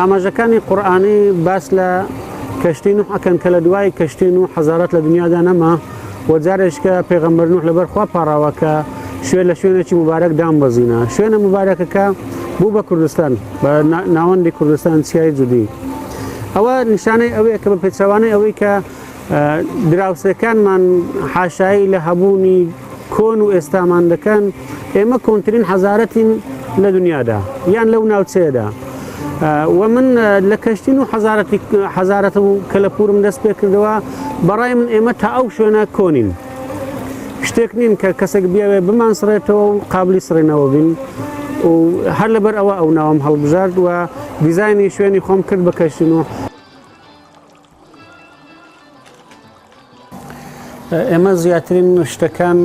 ئاماژەکانی قورئانی باس لە کەشتی نوح ئەکەن کە لە دوای کەشتی نوح حەزارەت لە دنیادا نەما و جارێککە پێغەمبەر نوح لەبەر خوا پاڕاوە کە شوێن لە شوێنێکی مبارەک دامبەزینە شوێنە مبارەکەکە بوو بە کوردستان بە ناوەندی کوردستان چیای جودی ئەوە نیشانەی ئەوەیە کە بە پێچەوانەی ئەوەی کە دراوسەکانمان حاشایی لە هەبوونی کۆن و ئێستامان دەکەن ئێمە کۆنترین حەزارەتین لە دنیادا یان لەو ناوچەیەدا و من لە کەشتین و حەزارەت و کەلەپورم دەست پێ کردەوە بەڕای من ئێمە تا ئەو شوێنە کۆنین شتێک نین کە کەسێک بیاوێ بمانسڕێتەوە و قابلی سڕێنەوە بین و هەر لەبەر ئەوە ئەو ناوم هەڵبژارد و دیزایانی شوێنی خۆم کرد بە کەشتین و ئێمە زیاترین شتەکان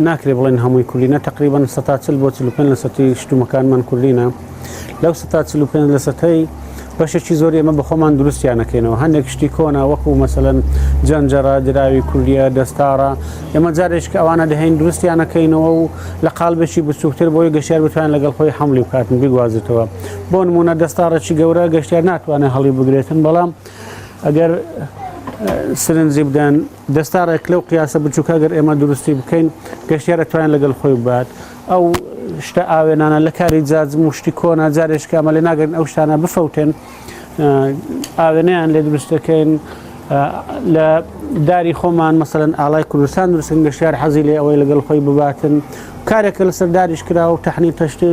ناکرێ بڵێن هەمووی کوردینە تقریبان 140 بۆ 45 لە سەتی شتومەکانمان کوردینە لەو 145 لە سەتەی بەشێکی زۆر ئێمە بە خۆمان دروستیانەکەینەوە هەندێک شتی کۆنا وەکو مەسەلەن جەنجەرە دراوی کوردیە دەستارە ئێمە جارێک کە ئەوانە دەهێن دروستیانەکەینەوە و لە قالبێکی بچووکتر بۆی گەشتیار بتوانن لەگەڵ خۆی حملی بکاتن بیگوازێتەوە بۆ نمونە دەستارێکی گەورە گەشتیار ناتوانێت هەڵی بگرێتن بەڵام ئەگەر سرنجی بدەن دەستارێک لەو قیاسە بچووکە گەر ئێمە دروستی بکەین گەشتیار دەتوانێت لەگەڵ خۆی بات ئەو شتە ئاوێنانە لە کاری جاجم و شتی کۆنا جارێک ئەمە لێ ناگەن ئەو شتانە بفەوتێن ئاوێنەیان لێ دروستەکەین لە داری خۆمان مەسەلەن ئاڵای کوردستان دروستن گەشتیار حەزی لێ ئەوەی لەگەڵ خۆی بباتن کارێکە لەسەر داریش کراوە و تەحنی تەشتی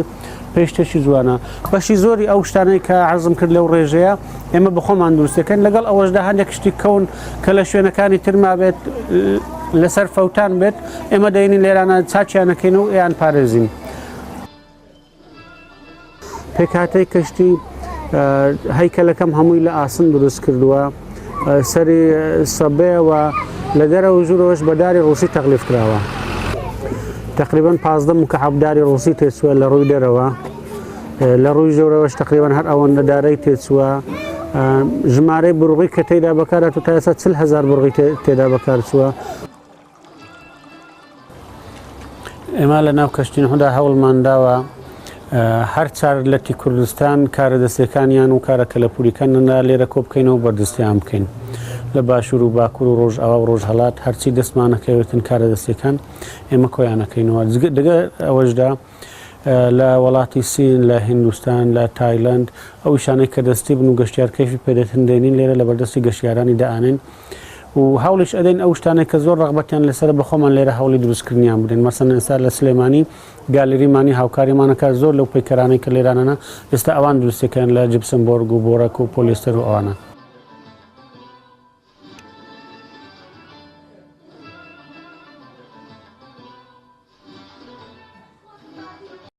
پێشتێکی جوانە بەشی زۆری ئەو شتانەی کە عەرزم کرد لەو ڕێژەیە ئێمە بە خۆمان دروستەکەن لەگەڵ ئەوەشدا هەندێک شتی کەون کە لە شوێنەکانی ترما بێت لەسەر فەوتان بێت ئێمە دەینین لێرانە چاچیانەکەین و ئەیان پارێزین پێکهاتەی کەشتی هەیکەلەکەم هەمووی لە ئاسن دروست کردووە سەری سەبێەوە لە دەرەوە ژوورەوەش بە داری ڕووسی تەغلیف کراوە تقریبا 15 مکعب داری ڕووسی تێچووە لە ڕووی دەرەوە لە ڕووی ژەورەوەش تقریبا هەر ئەوەندە دارەی تێچووە ژمارەی بڕغی کە تێدا بەکارات و تا ئێستا 40,000 بڕغی تێدا بەکارچووە ئێمە لە ناو کەشتینەوەدا هەوڵمان داوە هەر چار لەتی کوردستان کارە دەستەکانیان و کارە کەلەپوریەکاندا لێرە کۆ بکەینەوە بەردەستیان بکەین لە باشوور و باکوور و ڕۆژئاوا و ڕۆژهەڵات هەرچی دەستمانەکەوێتن کارە دەستەکان ئێمە کۆیانەکەینەوە دەگە ئەوەشدا لە وڵاتی سین لە هیندستان لە تایلند ئەو شانەی کە دەستی بن و گەشتیار کەیفی پێدەتن دێنین لێرە لە بەردەستی گەشتیارانی دائانین و هەوڵیش ئەدەین ئەو شتانێک کە زۆر ڕەغبەتیان لەسەر بە خۆمان لێرە هەوڵی دروستکردنیان بدەین مەسەڵەن ئێستا لە سلێمانی گالێریمانی هاوکاریمانەکە زۆر لەو پەیکەرانەی کە لێرانەنە ئێستا ئەوان دروستەکەن لە جیپسمبۆرگ و بۆرەک و پۆلیستەر و ئەوانە